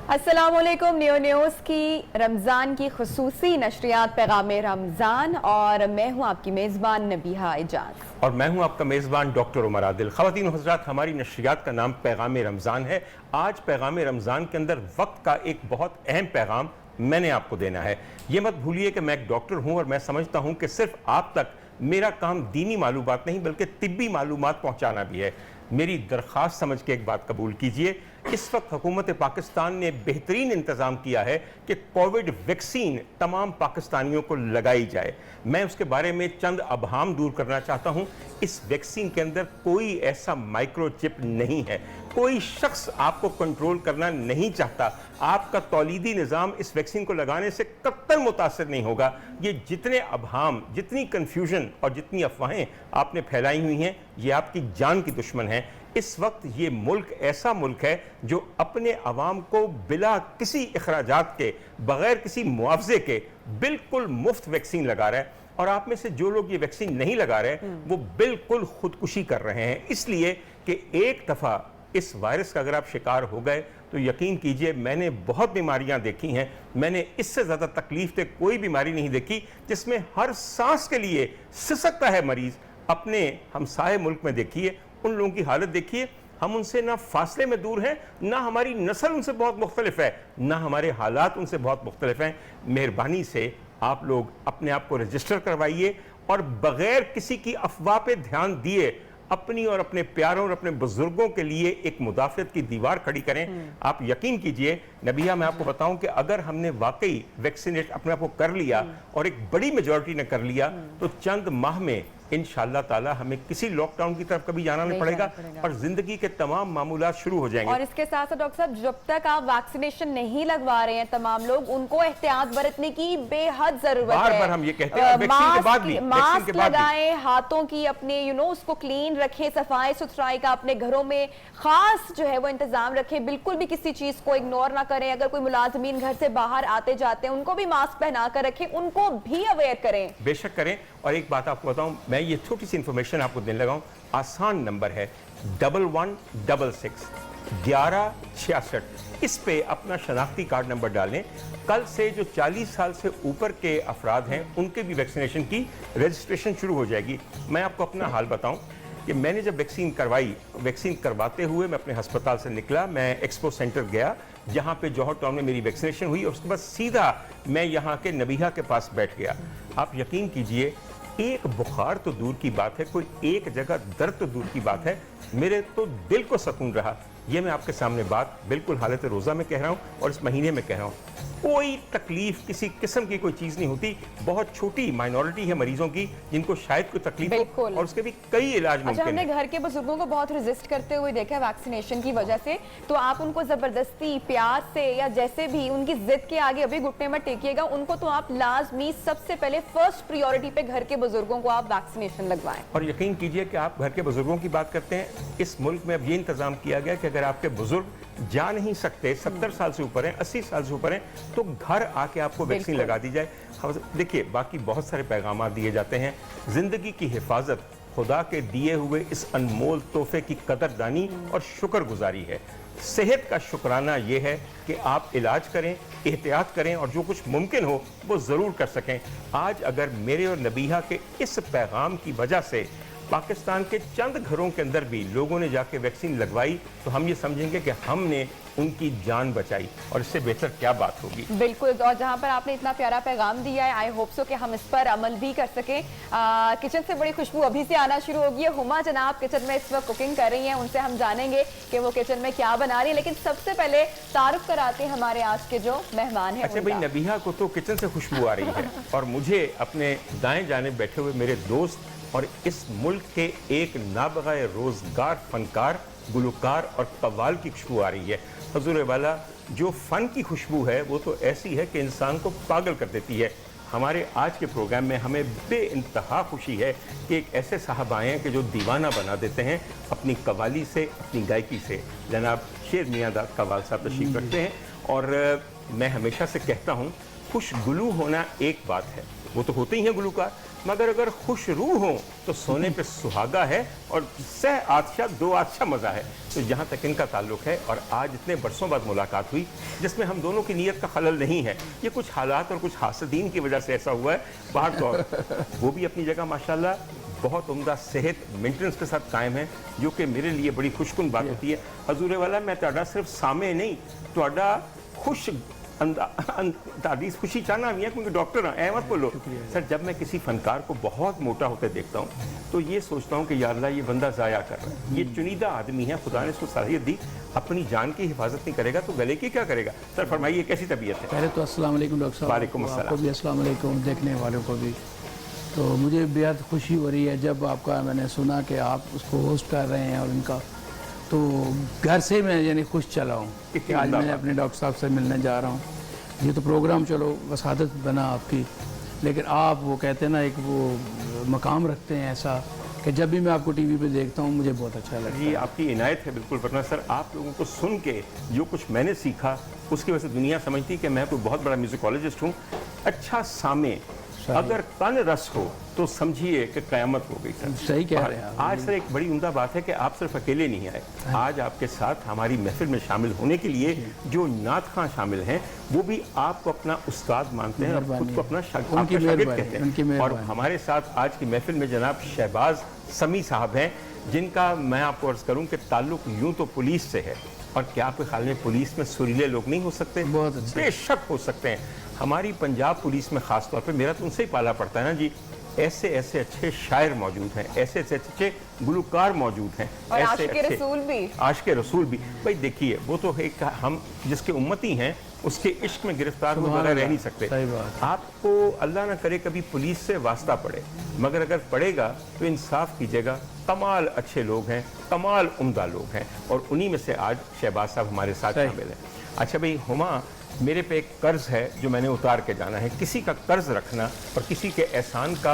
अस्सलामुअलैकुम। New news की रमज़ान की खुसूसी नशरियात पैगाम रमज़ान और मैं हूँ आपकी मेज़बान नबीहा एजाज और मैं हूँ आपका मेज़बान डॉक्टर उमर आदिल। ख़वातीन और हज़रात, हमारी नशरियात का नाम पैगाम रमज़ान है। आज पैगाम रमज़ान के अंदर वक्त का एक बहुत अहम पैगाम मैंने आपको देना है। ये मत भूलिए कि मैं एक डॉक्टर हूँ और मैं समझता हूँ कि सिर्फ आप तक मेरा काम दीनी मालूमात नहीं बल्कि तिब्बी मालूमात पहुँचाना भी है। मेरी दरख्वास्त समझ के एक बात कबूल कीजिए। इस वक्त हुकूमत पाकिस्तान ने बेहतरीन इंतज़ाम किया है कि कोविड वैक्सीन तमाम पाकिस्तानियों को लगाई जाए। मैं उसके बारे में चंद अबहाम दूर करना चाहता हूँ। इस वैक्सीन के अंदर कोई ऐसा माइक्रोचिप नहीं है। कोई शख्स आपको कंट्रोल करना नहीं चाहता। आपका तौलीदी निज़ाम इस वैक्सीन को लगाने से कत्तन मुतासिर नहीं होगा। ये जितने अबहाम, जितनी कन्फ्यूजन और जितनी अफवाहें आपने फैलाई हुई हैं, ये आपकी जान की दुश्मन है। इस वक्त ये मुल्क ऐसा मुल्क है जो अपने अवाम को बिला किसी अखराजात के, बगैर किसी मुआवजे के बिल्कुल मुफ्त वैक्सीन लगा रहा है। और आप में से जो लोग ये वैक्सीन नहीं लगा रहे वो बिल्कुल खुदकुशी कर रहे हैं, इसलिए कि एक दफ़ा इस वायरस का अगर आप शिकार हो गए तो यकीन कीजिए, मैंने बहुत बीमारियां देखी हैं, मैंने इससे ज़्यादा तकलीफ से कोई बीमारी नहीं देखी जिसमें हर सांस के लिए सिसकता है मरीज़। अपने हमसाये मुल्क में देखिए, उन लोगों की हालत देखिए। हम उनसे ना फासले में दूर हैं, ना हमारी नस्ल उनसे बहुत मुख्तलिफ है, ना हमारे हालात उनसे बहुत मुख्तलिफ हैं। मेहरबानी से आप लोग अपने आप को रजिस्टर करवाइए और बग़ैर किसी की अफवाह पे ध्यान दिए अपनी और अपने प्यारों और अपने बुजुर्गों के लिए एक मुदाफ़ियत की दीवार खड़ी करें। आप यकीन कीजिए नबिया, मैं आपको बताऊं कि अगर हमने वाकई वैक्सीनेट अपने आप को कर लिया और एक बड़ी मेजॉरिटी ने कर लिया तो चंद माह में इंशाअल्लाह ताला हमें किसी लॉकडाउन की तरफ कभी जाना नहीं पड़ेगा और जिंदगी के तमाम मामूलात शुरू हो जाएंगे। और इसके साथ साथ डॉक्टर साहब, जब तक आप वैक्सीनेशन नहीं लगवा रहे हैं तमाम लोग, उनको एहतियात बरतने की बेहद जरूरत है। बार बार हम ये कहते हैं, वैक्सीन के बाद भी, मास्क लगाएं, हाथों की अपने उसको क्लीन रखें, सफाई सुथराई का अपने घरों में खास जो है वो इंतजाम रखें। बिल्कुल भी किसी चीज को इग्नोर ना करें। अगर कोई मुलाजमीन घर से बाहर आते जाते हैं उनको भी मास्क पहना कर रखें, उनको भी अवेयर करें। बेशक करें। और एक बात आपको बताऊं, मैं ये छोटी सी इंफॉर्मेशन आपको देने लगा हूं। आसान नंबर है 1166 1166। इस पे अपना शनाख्ती कार्ड नंबर डालें। कल से जो 40 साल से ऊपर के अफराद हैं उनके भी वैक्सीनेशन की रजिस्ट्रेशन शुरू हो जाएगी। मैं आपको अपना हाल बताऊं कि मैंने जब वैक्सीन करवाई, वैक्सीन करवाते हुए मैं अपने अस्पताल से निकला, मैं एक्सपो सेंटर गया जहाँ पे जौहर टाउन में मेरी वैक्सीनेशन हुई और उसके बाद सीधा मैं यहाँ के नबीहा के पास बैठ गया। आप यकीन कीजिए, एक बुखार तो दूर की बात है, कोई एक जगह दर्द तो दूर की बात है, मेरे तो दिल को सुकून रहा। ये मैं आपके सामने बात बिल्कुल हालत रोज़ा में कह रहा हूँ और इस महीने में कह रहा हूँ। कोई तकलीफ, किसी किस्म की कोई चीज़ नहीं होती। बहुत छोटी माइनॉरिटी है मरीजों की जिनको शायद कोई तकलीफ हो और उसके भी कई इलाज मुमकिन हमने घर के बुजुर्गों को बहुत रेजिस्ट करते हुए देखा है वैक्सीनेशन की वजह से। तो आप उनको जबरदस्ती, प्यार से या जैसे भी उनकी जिद के आगे अभी घुटने में टेकिएगा। उनको तो आप लाजमी सबसे पहले फर्स्ट प्रायोरिटी पे घर के बुजुर्गों को आप वैक्सीनेशन लगवाएं। और यकीन कीजिए कि आप घर के बुजुर्गों की बात करते हैं, इस मुल्क में अब ये इंतजाम किया गया कि अगर आपके बुजुर्ग जा नहीं सकते, 70 साल से ऊपर हैं, 80 साल से ऊपर हैं, तो घर आके आपको वैक्सीन लगा दी जाए। देखिए, बाकी बहुत सारे पैगाम दिए जाते हैं। जिंदगी की हिफाजत खुदा के दिए हुए इस अनमोल तोहफे की कदरदानी और शुक्रगुजारी है। सेहत का शुक्राना यह है कि आप इलाज करें, एहतियात करें और जो कुछ मुमकिन हो वो ज़रूर कर सकें। आज अगर मेरे और नबीहा के इस पैगाम की वजह से पाकिस्तान के चंद घरों के अंदर भी लोगों ने जाके वैक्सीन लगवाई तो हम ये समझेंगे कि हमने उनकी जान बचाई, और इससे बेहतर क्या बात होगी। बिल्कुल। और जहां पर आपने इतना प्यारा पैगाम दिया है, आई होप सो कि हम इस पर अमल भी कर सकें। किचन से बड़ी खुशबू अभी से आना शुरू होगी है। हुमा जनाब किचन में इस वक्त कुकिंग कर रही हैं, उनसे हम जानेंगे कि वो किचन में क्या बना रही है। लेकिन सबसे पहले तारुफ कराते हैं हमारे आज के जो मेहमान हैं। अच्छा भाई, नबीहा को तो किचन से खुशबू आ रही है और मुझे अपने दाएं जाने बैठे हुए मेरे दोस्त और इस मुल्क के एक नाबग़ाए रोजगार फनकार, गुलकार और कव्वाल की खुशबू आ रही है। हुजूर वाला, जो फ़न की खुशबू है वो तो ऐसी है कि इंसान को पागल कर देती है। हमारे आज के प्रोग्राम में हमें बेइंतहा खुशी है कि एक ऐसे साहब आए हैं कि जो दीवाना बना देते हैं अपनी कव्वाली से, अपनी गायकी से। जनाब शेर मियां दा कव्वाल साहब तशरीफ रखते हैं और मैं हमेशा से कहता हूँ, खुशगुलू होना एक बात है वो तो होते ही हैं गुलूकार, मगर अगर खुश रूह हो तो सोने पे सुहागा है और सह आदशा दो आदशा मज़ा है। तो जहाँ तक इनका ताल्लुक है, और आज इतने बरसों बाद मुलाकात हुई जिसमें हम दोनों की नीयत का खलल नहीं है, ये कुछ हालात और कुछ हासदीन की वजह से ऐसा हुआ है। बाहर तो वो भी अपनी जगह माशाल्लाह बहुत उम्दा सेहत मेंटेनेंस के साथ कायम है, जो कि मेरे लिए बड़ी खुशकुन बात होती है। हजूर वाला मैं तुहाडा सिर्फ सामे नहीं, तुहाडा खुश तारीफ खुशी चाहना भी है, क्योंकि डॉक्टर हैं, अहमद बोलो सर। जब मैं किसी फनकार को बहुत मोटा होते देखता हूँ तो ये सोचता हूँ कि या अल्लाह ये बंदा ज़ाया कर रहा है, ये चुनीदा आदमी है, खुदा ने इसको सलाहियत दी, अपनी जान की हिफाजत नहीं करेगा तो गले की क्या करेगा। सर फरमाइए कैसी तबीयत है? पहले तो अस्सलाम वालेकुम डॉक्टर साहब, वालेकुम अस्सलाम। आपको भी अस्सलाम वालेकुम, देखने वालों को भी। तो मुझे बेहद खुशी हो रही है जब आपका मैंने सुना कि आप उसको होस्ट कर रहे हैं, और इनका तो घर से मैं यानी खुश चला हूँ कि आज मैं अपने डॉक्टर साहब से मिलने जा रहा हूँ। ये तो प्रोग्राम चलो वसादत बना आपकी, लेकिन आप वो कहते हैं ना एक वो मकाम रखते हैं ऐसा कि जब भी मैं आपको टीवी पे देखता हूँ मुझे बहुत अच्छा लगता है। जी आपकी इनायत है बिल्कुल, वरना सर आप लोगों को सुन के जो कुछ मैंने सीखा उसकी वजह से दुनिया समझती कि मैं कोई बहुत बड़ा म्यूजिकोलॉजिस्ट हूँ। अच्छा सामे अगर तन रस हो तो समझिए कि क़यामत हो गई सर। सही कह रहे हैं आप। आज सर एक बड़ी उम्दा बात है कि आप सिर्फ अकेले नहीं आए, आज आपके साथ हमारी महफिल में शामिल होने के लिए जो नात खां शामिल हैं वो भी आपको अपना उस्ताद मानते हैं और खुद को अपना शागिर्द कहते हैं। और हमारे साथ आज की महफिल में जनाब शहबाज समी साहब हैं, जिनका मैं आपको अर्ज करूं कि ताल्लुक यूं तो पुलिस से है, और क्या आपके ख्याल में पुलिस में सुरीले लोग नहीं हो सकते? बहुत अच्छे। बेशक हो सकते हैं। हमारी पंजाब पुलिस में खास तौर पे मेरा तो उनसे ही पाला पड़ता है ना जी, ऐसे ऐसे अच्छे शायर मौजूद हैं, ऐसे ऐसे अच्छे गुलकार मौजूद हैं, और ऐसे आशिक़ रसूल भी। आशिक़ रसूल भी। भाई देखिए वो तो एक हम जिसके उम्मती हैं उसके इश्क में गिरफ्तार हो बगैर रह नहीं सकते। सही बात। आपको अल्लाह ना करे कभी पुलिस से वास्ता पड़े, मगर अगर पड़ेगा तो इंसाफ कीजिएगा, कमाल अच्छे लोग हैं, कमाल उम्दा लोग हैं, और उन्हीं में से आज शहबाज साहब हमारे साथ शामिल हैं। अच्छा भाई हुमा, मेरे पे एक कर्ज है जो मैंने उतार के जाना है। किसी का कर्ज रखना और किसी के एहसान का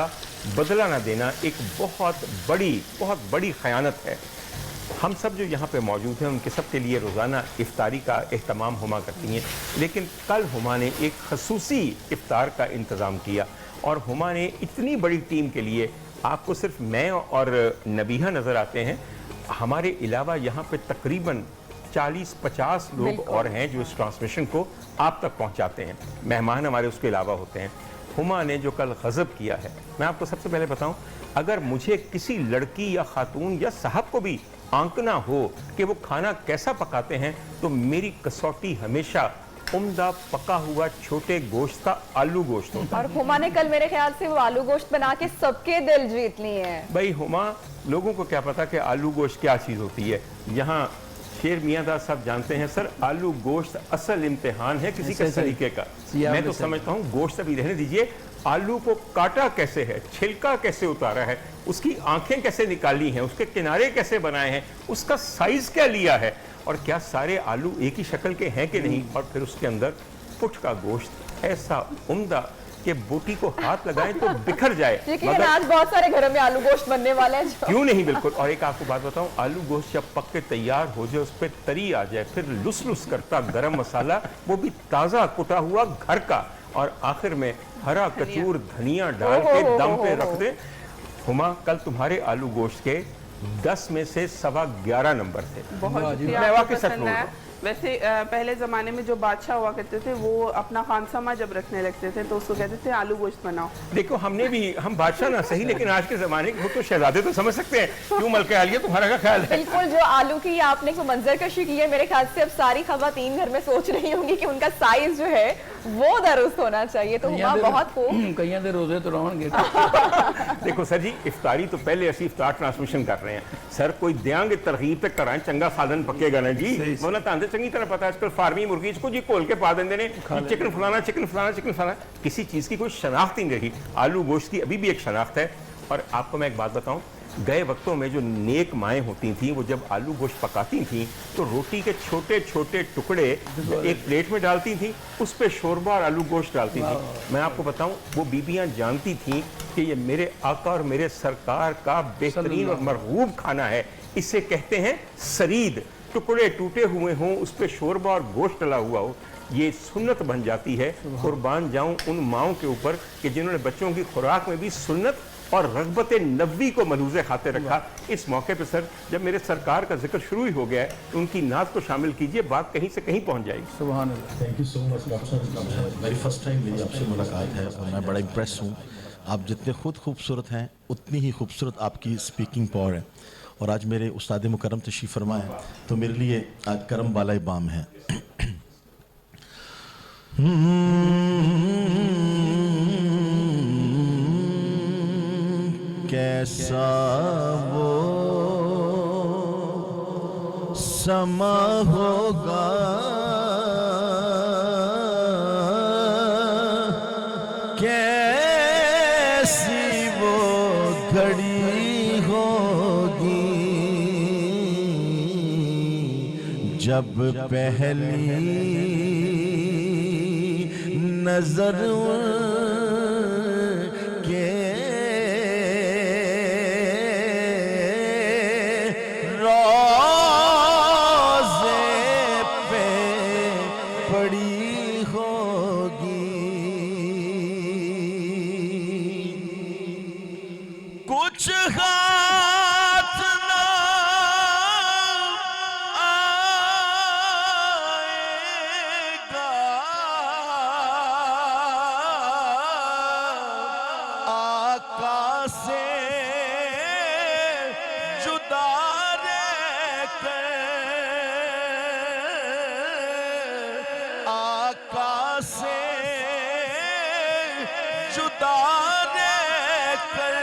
बदला ना देना एक बहुत बड़ी खयानत है। हम सब जो यहाँ पे मौजूद हैं उनके सब के लिए रोज़ाना इफ्तारी का एहतमाम हुमा करती हैं, लेकिन कल हुमा ने एक खसूसी इफ्तार का इंतज़ाम किया, और हुमा ने इतनी बड़ी टीम के लिए, आपको सिर्फ मैं और नबीहा नज़र आते हैं, हमारे अलावा यहाँ पे तकरीबन 40-50 लोग और हैं जो इस ट्रांसमिशन को आप तक पहुंचाते हैं। मेहमान हमारे उसके अलावा होते हैं। हुमा ने जो कल गज़ब किया है, मैं आपको सबसे पहले बताऊं, अगर मुझे किसी लड़की या खातून या साहब को भी आंकना हो कि वो खाना कैसा पकाते हैं, तो मेरी कसौटी हमेशा उम्दा पका हुआ छोटे गोश्त का आलू गोश्त होता है। और हुमा ने कल मेरे ख्याल से वो आलू गोश्त बना के सबके दिल जीत लिए हैं। भाई हुमा, लोगों को क्या पता कि आलू गोश्त क्या चीज़ होती है। यहाँ शेर मियांदाद साहब जानते हैं सर, आलू गोश्त असल इम्तिहान है किसी के तरीके का। मैं तो समझता हूँ गोश्त अभी रहने दीजिए, आलू को काटा कैसे है, छिलका कैसे उतारा है, उसकी आंखें कैसे निकाली हैं, उसके किनारे कैसे बनाए हैं, उसका साइज क्या लिया है, और क्या सारे आलू एक ही शक्ल के हैं कि नहीं, और फिर उसके अंदर पुट का गोश्त ऐसा उम्दा कि बोटी को हाथ लगाएं तो बिखर जाए। लेकिन आज बहुत सारे घरों में आलू गोश्त बनने वाले हैं। क्यों नहीं, बिल्कुल। और एक आपको बात बताऊं, आलू गोश्त जब पक के तैयार हो जाए, उस पर तरी आ जाए, फिर लुस लुस करता गरम मसाला, वो भी ताज़ा कुटा हुआ घर का, और आखिर में हरा कचूर धनिया डाल के दम पे रख दे। हुमा, कल तुम्हारे आलू गोश्त के 10 में से 11.25 नंबर थे। बहुत शुक्रिया, मैं आपको वाकई सच पसंद बोल रहा है। हूं। वैसे पहले ज़माने में जो बादशाह हुआ करते थे वो अपना खानसमा जब रखने लगते थे तो उसको कहते थे आलू गोश्त बनाओ। देखो हम बादशाह ना सही, लेकिन आज के ज़माने के वो तो शहजादे तो समझ सकते हैं। क्यों मलके आलिया, तुम्हारा क्या ख्याल है? बिल्कुल, जो आलू की आपने को मंजर कशी की है, मेरे ख्याल से अब सारी खवातीन घर में सोच रही होंगी कि उनका साइज जो है वो दुरुस्त होना चाहिए। तो हुमा बहुत खूब। कईयां दे रोजे तो रहणगे। देखो सर जी, इफ्तारी तो पहले असी इफ्तार ट्रांसमिशन कर रहे हैं सर, कोई देंगे तरगीब तक कराएं, चंगा साधन पकेगा ना जी। बोला तांदे चंगी तरह पता है आजकल फार्मी मुर्गी इसको जी खोल के पा देंगे ने, चिकन फलाना चिकन फलाना चिकन फलाना, किसी चीज़ की कोई शनाख्त ही नहीं रही। आलू गोश्त की अभी भी एक शनाख्त है। और आपको मैं एक बात बताऊं, गए वक्तों में जो नेक माएँ होती थीं वो जब आलू गोश्त पकाती थीं तो रोटी के छोटे छोटे टुकड़े एक प्लेट में डालती थीं, उस पर शोरबा और आलू गोश्त डालती थी। मैं आपको बताऊं, वो बीबियां जानती थीं कि ये मेरे आका और मेरे सरकार का बेहतरीन और मरगूब खाना है। इसे कहते हैं सरीद। टुकड़े टूटे हुए हों, उस पर शोरबा और गोश्त डला हुआ हो, ये सुन्नत बन जाती है। कुर्बान जाऊं उन माओं के ऊपर कि जिन्होंने बच्चों की खुराक में भी सुन्नत और रग़बत नबी को मलूज़े खाते रखा। इस मौके पर सर, जब मेरे सरकार का जिक्र शुरू ही हो गया है, उनकी नात को शामिल कीजिए, बात कहीं से कहीं पहुंच जाएगी। सुभान अल्लाह। Thank you so much doctor साहब। मेरी फर्स्ट टाइम मेरी आपसे मुलाकात है और मैं बड़ा इम्प्रेस हूँ। आप जितने खुद खूबसूरत हैं उतनी ही खूबसूरत आपकी स्पीकिंग पावर है। और आज मेरे उस्ताद मुकर्रम तशरीफ़ फरमा है तो मेरे लिए आज करम वाला बाम है। कैसा वो समा होगा कैसी वो घड़ी होगी जब पहली नजर के रोज़े पे पड़ी होगी। कुछ हाथ ना आएगा आका से जुदा रहकर, आका से जुदा रहकर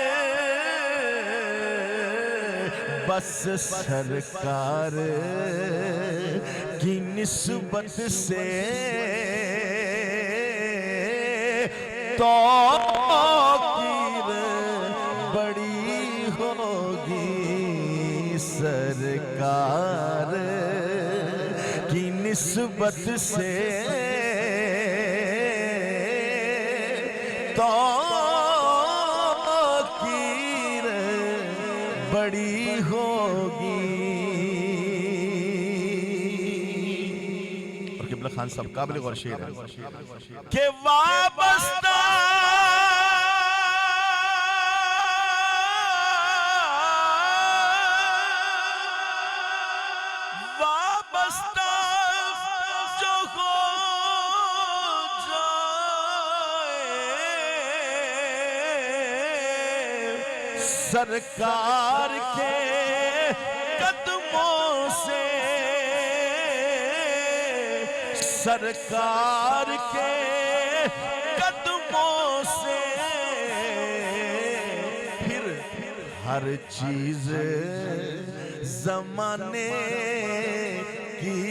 बस सरकार की निस्बत से तौकीर बड़ी होगी। सरकार की निस्बत से तौकीर बड़ी होगी। और किबला खान साहब काबिल गौर शेर है कि वाबस्ता वाबस्ता जो हो जाए सरकार के कदमों से, सरकार के कदमों से फिर हर चीज जमाने की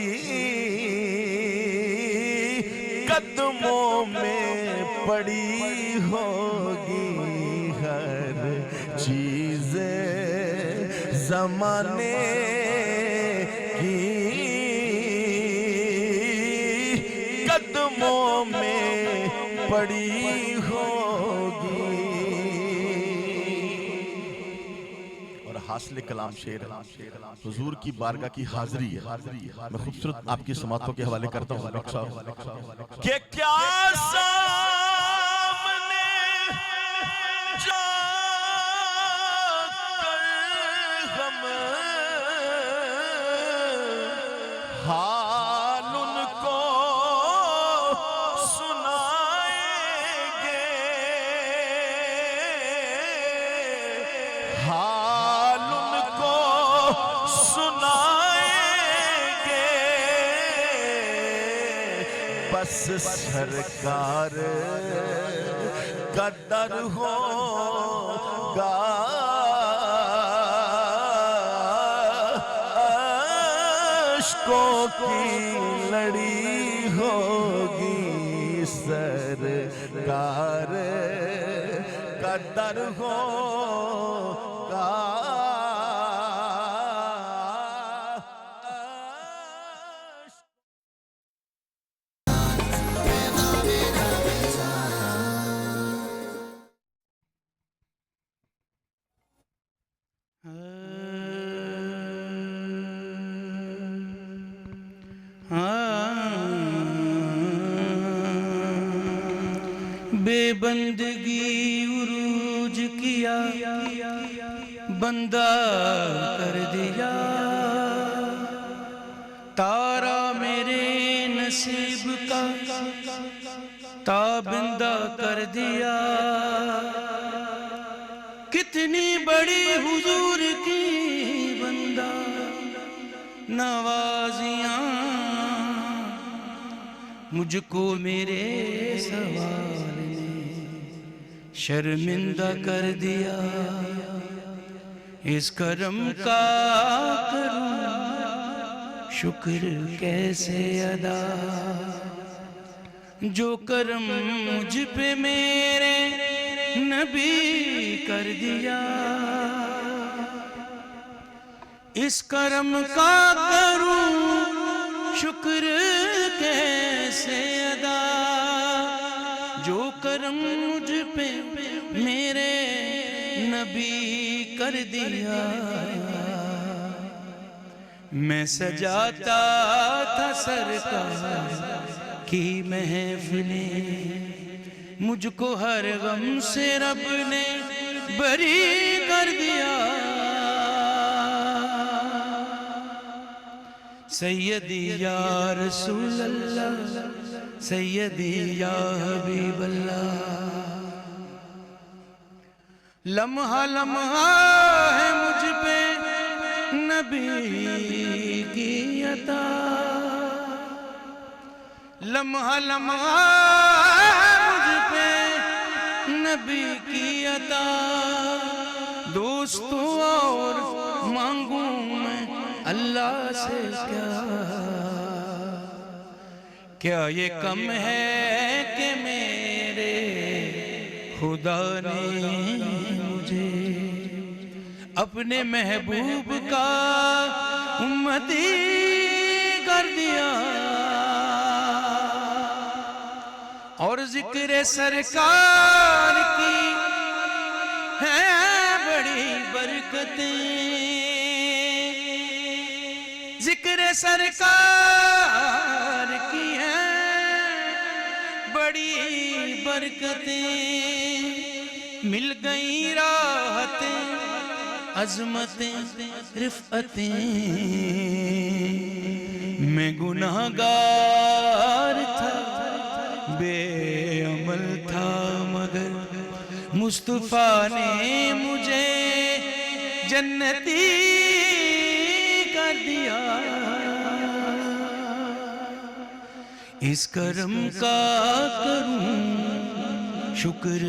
कदमों में पड़ी होगी। हर चीज जमाने की कदमों में पड़ी होगी। और हासिल कलाम शेर हुजूर की बारगाह की हाजिरी है। मैं खूबसूरत आपकी समातों के हवाले करता हूँ डॉक्टर साहब कि क्या सामने जाकर हम हाल उनको सुनाएंगे, हाल उनको सुनाएंगे। बस सरकार का डर होगा अश्कों की लड़ी होगी। सरकार का डर होगा हाँ बेबंदगी उरूज किया, बंदा कर दिया, तारा मेरे नसीब का ताबिंदा कर दिया। कितनी बड़ी हुजूर की बंदा नवाजियां, मुझको मेरे सवाल ने शर्मिंदा कर दिया। इस करम का करूं शुक्र कैसे अदा, जो करम मुझ पे मेरे नबी कर दिया। इस करम का करूं शुक्र कैसे अदा, जो करम मुझ पे मेरे नबी कर दिया। मैं सजाता था सरकार की महफिलें, मुझको हर गम से रब ने बरी कर दिया। सैयदी या रसूल अल्लाह, सैयदी या हबीब अल्लाह, लम्हा लम्हा है मुझ पे नबी की अता, लम्हा लम्हा मुझ पे नबी की अता। दोस्तों और मांगू मैं अल्लाह से क्या ये कम है कि मेरे खुदा ने मुझे अपने महबूब का उम्मती कर दिया। और जिक्र सरकार की है बड़ी बरकतें, जिक्र सरकार की है बड़ी बरकतें। मिल गई राहतें, अज़मतें, रिफ़अतें। मैं गुनाहगार था, बेअमल था, मगर मुस्तफ़ा ने मुझे जन्नती कर दिया। इस करम का करूं शुक्र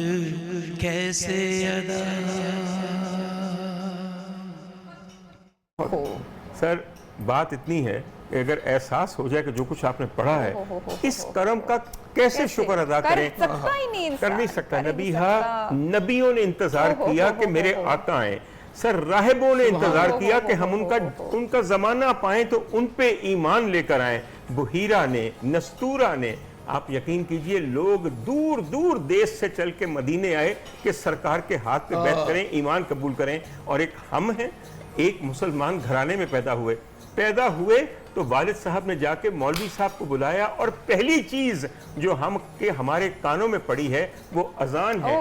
कैसे अदा। सर बात इतनी है कि अगर एहसास हो जाए कि जो कुछ आपने पढ़ा है इस कर्म का कैसे शुक्र अदा करें, कर नहीं सकता। नबियों ने इंतजार किया कि मेरे आका आए, सर राहिबों ने इंतजार किया कि हम उनका जमाना पाएं तो उन पे ईमान लेकर आए। बुहीरा ने, नस्तूरा ने, आप यकीन कीजिए लोग दूर दूर देश से चल के मदीने आए कि सरकार के हाथ पे बैठ करें, ईमान कबूल करें। और एक हम हैं, एक मुसलमान घराने में पैदा हुए तो वालिद साहब ने जाके मौलवी साहब को बुलाया और पहली चीज जो हमारे कानों में पड़ी है वो अजान है।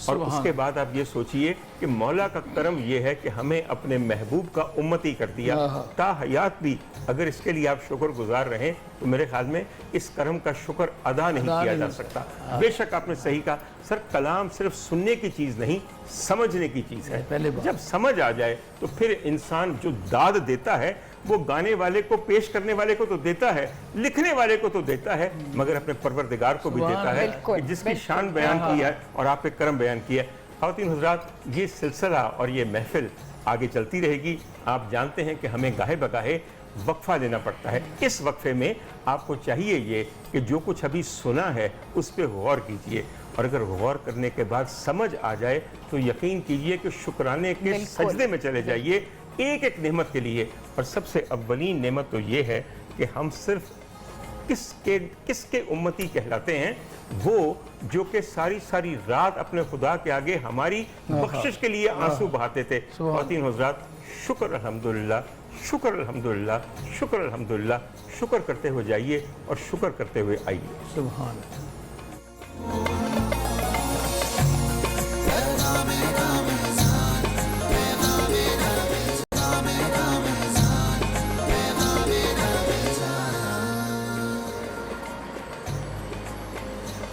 और उसके बाद आप ये सोचिए कि मौला का करम ये है कि हमें अपने महबूब का उम्मती कर दिया ता हयात भी। अगर इसके लिए आप शुक्रगुजार रहें तो मेरे ख्याल में इस करम का शुक्र अदा नहीं किया जा सकता। बेशक आपने सही कहा सर, कलाम सिर्फ सुनने की चीज नहीं समझने की चीज है। जब समझ आ जाए तो फिर इंसान जो दाद देता है वो गाने वाले को, पेश करने वाले को तो देता है, लिखने वाले को तो देता है, मगर अपने परवरदिगार को भी देता है कि जिसकी शान बयान की है और आप एक करम बयान किया है। ख़वातीन हज़रात, ये सिलसिला और ये महफिल आगे चलती रहेगी। आप जानते हैं कि हमें गाहे बगाहे वक्फा लेना पड़ता है। इस वक्फे में आपको चाहिए ये कि जो कुछ अभी सुना है उस पर गौर कीजिए, और अगर गौर करने के बाद समझ आ जाए तो यकीन कीजिए कि शुक्राने के सजदे में चले जाइए एक एक नेमत के लिए। और सबसे अव्वलीन नेमत तो ये है कि हम सिर्फ किसके उम्मती कहलाते हैं, वो जो कि सारी सारी रात अपने खुदा के आगे हमारी बख्शिश के लिए आंसू बहाते थे। ख़वातीन हज़रात, शुक्र अल्हम्दुलिल्लाह, शुक्र अल्हम्दुलिल्लाह, शुक्र अल्हम्दुलिल्लाह, शुक्र करते हुए जाइए और शुक्र करते हुए आइए। सुभान अल्लाह।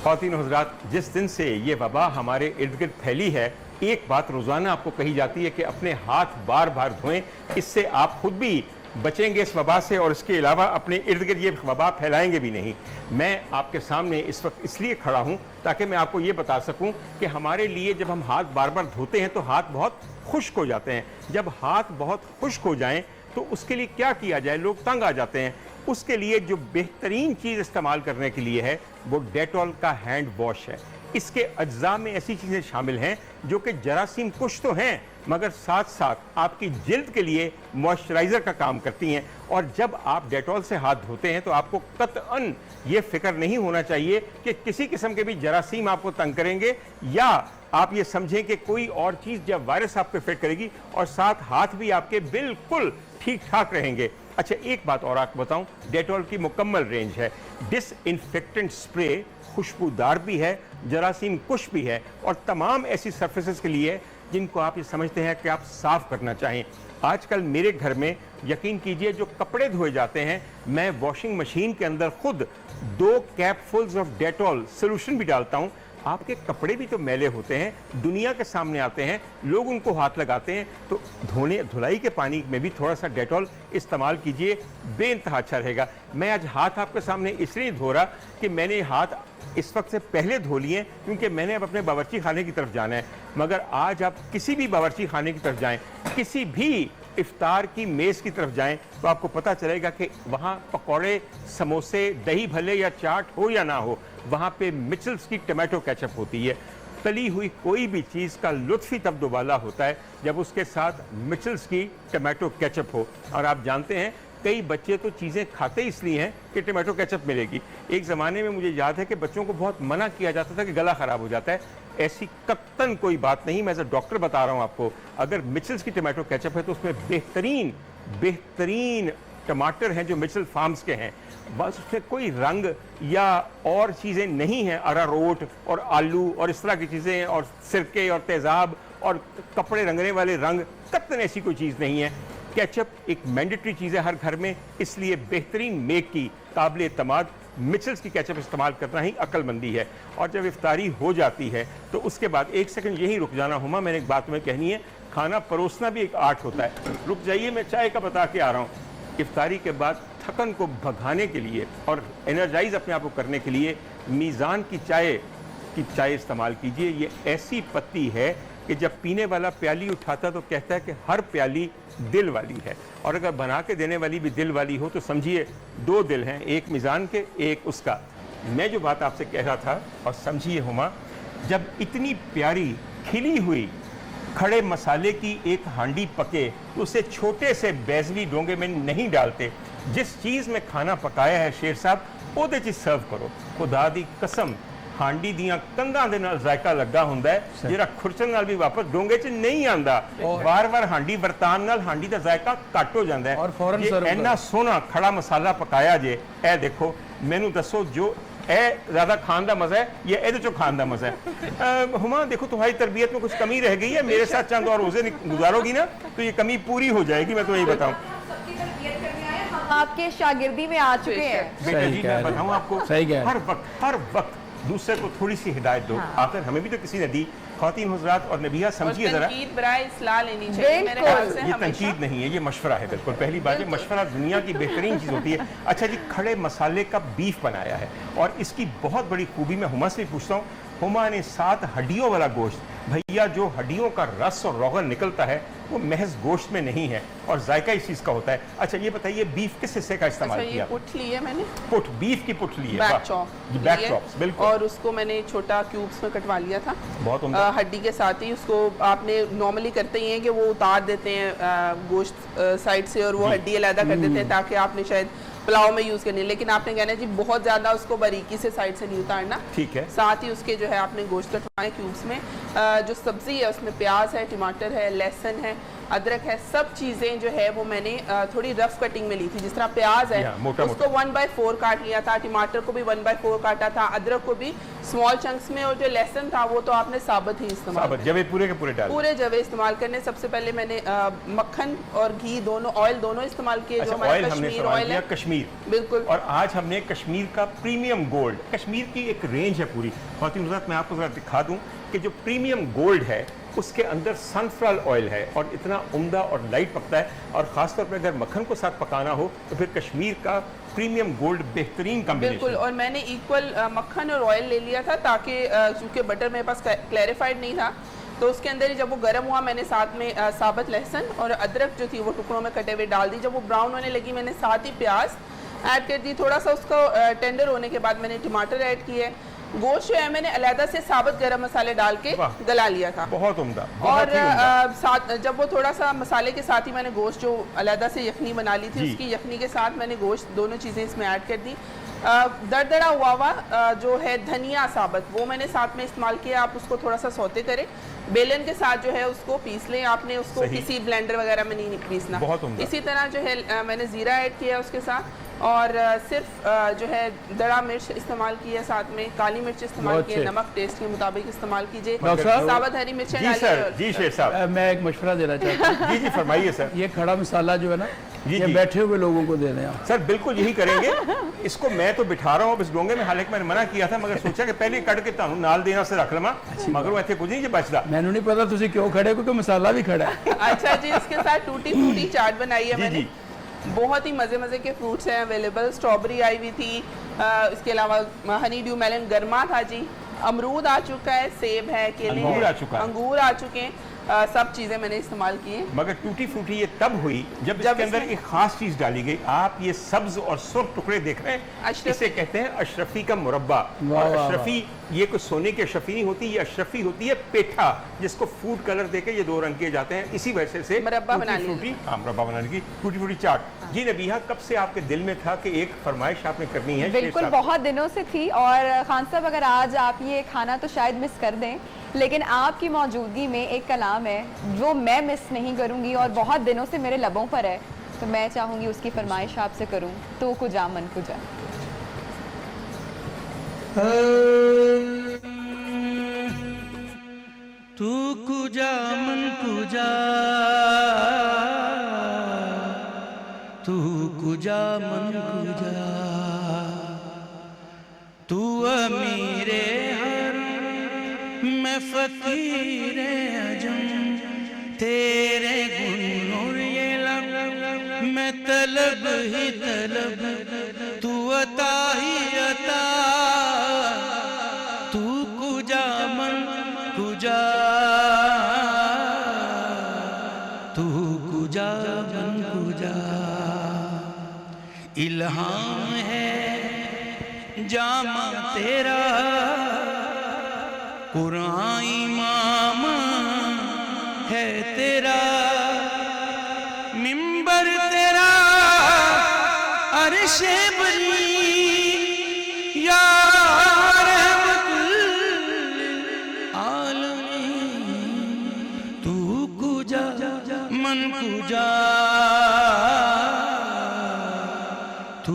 ख़वातीन और हज़रात, जिस दिन से ये वबा हमारे इर्द गिर्द फैली है, एक बात रोज़ाना आपको कही जाती है कि अपने हाथ बार बार धोएं। इससे आप खुद भी बचेंगे इस वबा से और इसके अलावा अपने इर्द गिर्द ये वबा फैलाएंगे भी नहीं। मैं आपके सामने इस वक्त इसलिए खड़ा हूँ ताकि मैं आपको ये बता सकूँ कि हमारे लिए जब हम हाथ बार बार धोते हैं तो हाथ बहुत खुश्क हो जाते हैं। जब हाथ बहुत खुश्क हो जाएं तो उसके लिए क्या किया जाए, लोग तंग आ जाते हैं। उसके लिए जो बेहतरीन चीज़ इस्तेमाल करने के लिए है वो डेटॉल का हैंड वॉश है। इसके अज्जा में ऐसी चीज़ें शामिल हैं जो कि जरासीम कुछ तो हैं मगर साथ साथ आपकी जिल्द के लिए मॉइस्चराइज़र का काम करती हैं। और जब आप डेटॉल से हाथ धोते हैं तो आपको कतअन ये फिक्र नहीं होना चाहिए कि किसी किस्म के भी जरासीम आपको तंग करेंगे या आप ये समझें कि कोई और चीज़ जब वायरस आप पे फिट करेगी, और साथ हाथ भी आपके बिल्कुल ठीक ठाक रहेंगे। अच्छा, एक बात और आपको बताऊं, डेटॉल की मुकम्मल रेंज है। डिसइंफेक्टेंट स्प्रे खुशबूदार भी है, जरासीम कुश भी है और तमाम ऐसी सरफेसेस के लिए जिनको आप ये समझते हैं कि आप साफ करना चाहें। आजकल मेरे घर में यकीन कीजिए जो कपड़े धोए जाते हैं, मैं वॉशिंग मशीन के अंदर खुद 2 कैपफुल्स ऑफ डेटॉल सोल्यूशन भी डालता हूं। आपके कपड़े भी तो मैले होते हैं, दुनिया के सामने आते हैं, लोग उनको हाथ लगाते हैं, तो धुलाई के पानी में भी थोड़ा सा डेटॉल इस्तेमाल कीजिए, बेइंतहा अच्छा रहेगा। मैं आज हाथ आपके सामने इसलिए धो रहा कि मैंने हाथ इस वक्त से पहले धो लिए क्योंकि मैंने अब अपने बावर्ची खाने की तरफ जाना है। मगर आज आप किसी भी बावर्ची खाने की तरफ जाएं, किसी भी इफ्तार की मेज़ की तरफ जाएं तो आपको पता चलेगा कि वहाँ पकौड़े, समोसे, दही भले या चाट हो या ना हो, वहाँ पे मिचल्स की टमाटो केचप होती है। तली हुई कोई भी चीज़ का लुत्फ़ ही तब दोबाला होता है जब उसके साथ मिचल्स की टमाटो केचप हो। और आप जानते हैं कई बच्चे तो चीज़ें खाते इसलिए हैं कि टमाटो केचप मिलेगी। एक ज़माने में मुझे याद है कि बच्चों को बहुत मना किया जाता था कि गला ख़राब हो जाता है। ऐसी कत्तन कोई बात नहीं, मैं एज अ डॉक्टर बता रहा हूँ आपको, अगर मिचल्स की टमाटो केचप है तो उसमें बेहतरीन टमाटर हैं जो मिचल फार्म्स के हैं। बस उसमें कोई रंग या और चीज़ें नहीं हैं, अरारोट और आलू और इस तरह की चीज़ें और सिरके और तेज़ाब और कपड़े रंगने वाले रंग, कत्तन ऐसी कोई चीज़ नहीं है। केचप एक मैंडेटरी चीज़ है हर घर में, इसलिए बेहतरीन मेक की काबिल एतमाद मिचल्स की केचप इस्तेमाल करना ही अक्लमंदी है। और जब इफ्तारी हो जाती है तो उसके बाद एक सेकंड यही रुक जाना हुमा, मैंने एक बात तुम्हें कहनी है, खाना परोसना भी एक आर्ट होता है। रुक जाइए, मैं चाय का बता के आ रहा हूँ। इफ्तारी के बाद थकन को भगाने के लिए और एनर्जाइज अपने आप को करने के लिए मीज़ान की चाय इस्तेमाल कीजिए। ये ऐसी पत्ती है कि जब पीने वाला प्याली उठाता तो कहता है कि हर प्याली दिल वाली है, और अगर बना के देने वाली भी दिल वाली हो तो समझिए 2 दिल हैं, एक मीज़ान के, एक उसका। मैं जो बात आपसे कह रहा था, और समझिए हुमा, जब इतनी प्यारी खिली हुई खड़े मसाले की एक हांडी पके तो उसे छोटे से बैजवी डोंगे में नहीं डालते। जिस चीज़ में खाना पकाया है शेर साहब, ਉਹਦੇ 'ਚ सर्व करो। खुदा दी कसम, ਹਾਂਡੀ ਦੀਆਂ ਕੰਧਾਂ ਦੇ ਨਾਲ ਜ਼ਾਇਕਾ ਲੱਗਾ ਹੁੰਦਾ ਹੈ ਜਿਹੜਾ ਖੁਰਚਣ ਨਾਲ ਵੀ ਵਾਪਸ ਡੋਂਗੇ 'ਚ ਨਹੀਂ ਆਂਦਾ। ਵਾਰ-ਵਾਰ ਹਾਂਡੀ ਵਰਤਾਨ ਨਾਲ ਹਾਂਡੀ ਦਾ ਜ਼ਾਇਕਾ ਘੱਟ ਹੋ ਜਾਂਦਾ ਹੈ। ਔਰ ਫੌਰਨ ਸਰਵ ਕਰੋ। ਇੰਨਾ ਸੋਹਣਾ ਖੜਾ ਮਸਾਲਾ ਪਕਾਇਆ ਜੇ, ਇਹ ਦੇਖੋ, ਮੈਨੂੰ ਦੱਸੋ ਜੋ ਇਹ ज़्यादा खान का मज़ा है या ਇਹਦੇ ਚੋਂ खान का मज़ा है? हुमा देखो, तुम्हारी तरबियत में कुछ कमी रह गई है, मेरे साथ चंद और रोज़े गुजारोगी ना तो ये कमी पूरी हो जाएगी, मैं तो यही बताऊँ। आपके शागिर्दी में आ चुके हैं। बेटा जी, मैं बताऊँ आपको, सही कह रहे हैं। हर वक्त दूसरे को थोड़ी सी हिदायत दो। आखिर हमें भी तो किसी ने दी। ख़वातीन हज़रात और नबिया, समझिए ज़रा, तनकीद बराए इस्लाह लेनी चाहिए मेरे ख्याल से। ये तनकीद नहीं है, ये मशवरा है। बिल्कुल पहली बात है, मशवरा दुनिया की बेहतरीन चीज़ होती है। अच्छा जी, खड़े मसाले का बीफ बनाया है और इसकी बहुत बड़ी खूबी मैं हुमा से पूछता हूँ। हुमा ने 7 हड्डियों वाला गोश्त, भैया जो हड्डियों का रस और रोगन निकलता है वो महज गोश्त में नहीं है और जायका इस चीज़ का होता है। अच्छा ये बताइए, बीफ किस हिस्से का इस्तेमाल किया? पुट ली है मैंने, पुट, बीफ की पुट ली है, बैक चॉप, बैक चॉप्स, बिल्कुल। और उसको मैंने छोटा क्यूब्स में कटवा लिया था, बहुत उम्दा। हड्डी के साथ ही उसको आपने नॉर्मली करते ही हैं कि वो उतार देते हैं गोश्त साइड से और वो हड्डी अलग कर देते हैं ताकि आपने शायद पुलाव में यूज़ करनी है, लेकिन आपने कहना है जी बहुत ज़्यादा उसको बारीकी से साइड से नहीं उतारना। ठीक है। साथ ही उसके जो है आपने गोश्त कटवाए क्यूब्स में, जो सब्ज़ी है उसमें प्याज है, टमाटर है, लहसुन है, अदरक है, सब चीज़ें जो है वो मैंने थोड़ी रफ कटिंग में ली थी। जिस तरह प्याज है मोटा उसको 1/4 काट लिया था, टमाटर को भी 1/4 काटा था, अदरक को भी स्मॉल चंक्स में, और जो लहसुन था वो तो आपने साबुत ही इस्तेमाल साबुत जवे पूरे के पूरे डाल पूरे जवे इस्तेमाल करने। सबसे पहले मैंने मक्खन और घी दोनों, ऑयल दोनों इस्तेमाल किए। अच्छा, जो हमारा ऑयल हमने कश्मीर इस्तेमाल ऑयल किया है, कश्मीर। बिल्कुल। और आज हमने कश्मीर का प्रीमियम गोल्ड, कश्मीर की एक रेंज है पूरी। ख्वातीन हज़रात, मैं आपको जरा दिखा दूं कि जो प्रीमियम गोल्ड है उसके अंदर सनफ्लावर ऑयल है और इतना उम्दा और लाइट पकता है, और ख़ासतौर पर अगर मक्खन को साथ पकाना हो तो फिर कश्मीर का प्रीमियम गोल्ड बेहतरीन कॉम्बिनेशन। बिल्कुल, और मैंने इक्वल मक्खन और ऑयल ले लिया था ताकि चूँकि बटर मेरे पास क्लैरिफाइड नहीं था, तो उसके अंदर ही जब वो गर्म हुआ मैंने साथ में साबुत लहसुन और अदरक जो थी वो टुकड़ों में कटे हुए डाल दी। जब वो ब्राउन होने लगी मैंने साथ ही प्याज ऐड कर दी। थोड़ा सा उसको टेंडर होने के बाद मैंने टमाटर ऐड किए। गोश्त जो है मैंने अलहदा से साबुत गरम मसाले डाल के गला लिया था, बहुत उम्दा। और साथ जब वो थोड़ा सा मसाले के साथ ही मैंने गोश्त जो अलहदा से यखनी बना ली थी उसकी यखनी के साथ मैंने गोश्त दोनों चीज़ें इसमें ऐड कर दी। दरदरा हुआ जो है धनिया साबुत वो मैंने साथ में इस्तेमाल किया। आप उसको थोड़ा सा सौते करें, बेलन के साथ जो है उसको पीस लें, आपने उसको किसी ब्लेंडर वगैरह में नहीं पीसना। इसी तरह जो है मैंने ज़ीरा ऐड किया उसके साथ, और सिर्फ जो है दड़ा मिर्च इस्तेमाल की है, साथ में काली मिर्च इस्तेमाल की है, नमक टेस्ट के मुताबिक इस्तेमाल कीजिए, साबुत हरी मिर्चें डालिए। जी शेर साहब, मैं एक मशवरा देना चाहता हूँ। जी फरमाइए सर। ये खड़ा मसाला जो है ना, ये बैठे हुए लोगों को दे दें सर। बिल्कुल यही करेंगे। इसको मैं तो बिठा रहा हूँ इस डोंगे में, हालांकि मैंने मना किया था, मगर सोचा कि पहले कट के तानू नाल देना से रख लवा, मगर वो इतने कुछ नहीं बचता। मैंने नहीं पता तुझे क्यों खड़े, क्योंकि मसाला भी खड़ा है। अच्छा जी, इसके साथ टूटी फ्रूटी चाट बनाई है मैंने। बहुत ही मज़े मज़े के फ्रूट्स हैं अवेलेबल। स्ट्रॉबेरी आई हुई थी, इसके अलावा हनी ड्यू मेलन गर्मा था जी, अमरूद आ चुका है, सेब है, केले हैं, अंगूर आ चुके हैं। सब चीज़ें मैंने इस्तेमाल की हैं। मगर टूटी फ्रूटी ये तब हुई जब इसके अंदर एक खास चीज़ डाली गई। आप ये सब्ज और सुर्ख टुकड़े देख रहे हैं, इसे कहते हैं अशरफी का मुरब्बा। और अशरफी ये कोई सोने की अशरफी नहीं होती, ये अशरफी होती है पेठा, जिसको फूड कलर देके ये 2 रंग किए जाते हैं। इसी वजह से मुरब्बा बनाने की टूटी फ्रूटी चाट। जी नबीहा, कब से आपके दिल में था कि एक फरमाइश आपने करनी है? बिल्कुल, बहुत दिनों से थी। और खान साहब, अगर आज आप ये खाना तो शायद मिस कर दें, लेकिन आपकी मौजूदगी में एक कलाम है जो मैं मिस नहीं करूंगी और बहुत दिनों से मेरे लबों पर है, तो मैं चाहूंगी उसकी फरमाइश आपसे करूं। तो कुजा मन कुजा। तू कुजा मन कुजा, तू कुजा मन कुजा, तू अमीरे मैं फकीरे अजम, तेरे गुनूर ये लब मैं तलब ही तलब, तू अता ही अता, तू कुजा मन कुजा, तू कुजा मन कुजा। इल्हाम है जामा तेरा, कुरान इमाम है तेरा, मिंबर तेरा अर्शे बनी, या रहमतुल आलमीन, तू कुजा मन कुजा, तू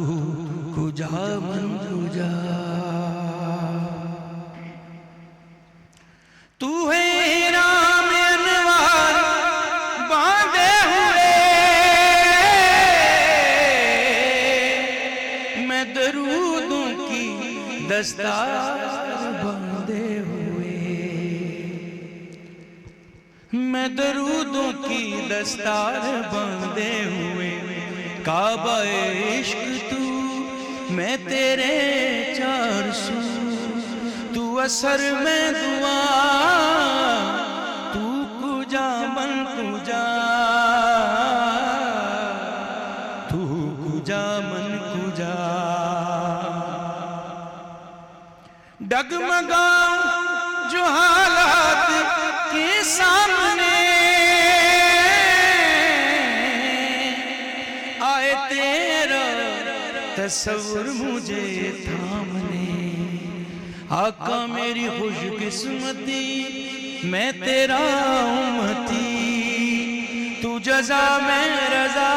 कुजा मन कुजा। तू है राम अनवार बांधे हुए, मैं दरूदों की दस्तार बांधे हुए, मैं दरूदों की दस्तार बांधे हुए, काबा इश्क तू मैं तेरे 400, तू असर में दुआ, तू कुजा मन कुजा, तू कुजा मन कुजा। डगमगाऊं जो हालात के सामने आए, तेरा तस्वुर मुझे थामने, आका मेरी खुशकिस्मती मैं तेरा उम्मती, तू जजा मैं रजा,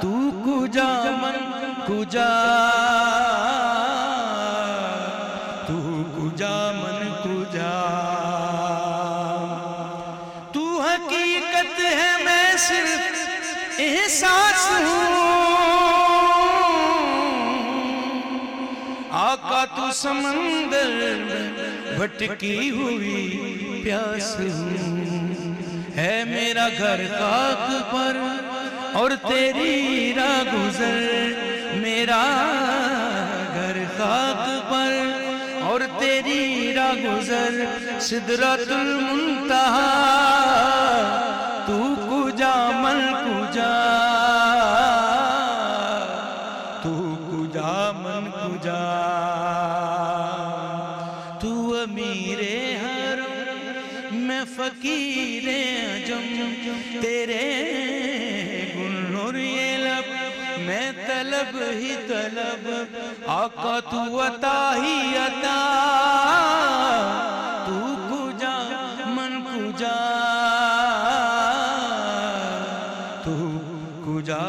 तू कुजा मन कुजा, तू कुजा मन कुजा। तू हकीकत है मैं सिर्फ एहसास हूँ, आका तू समंदर में भटकी हुई प्यास हूँ। है मेरा घर खाक पर और तेरी राह गुजर, मेरा घर खाक पर और तेरी राह गुजर। सिदरतुल मुंतहा तू कुजा मन कुजा, तू कुजा मन कुजा। तू अमीरे हरम मैं फकीरे अजम, तेरे गुलनुर ये लब मैं तलब ही तलब। आका तू अता ही अता, तू कुजा मन कुजा, तू कुजा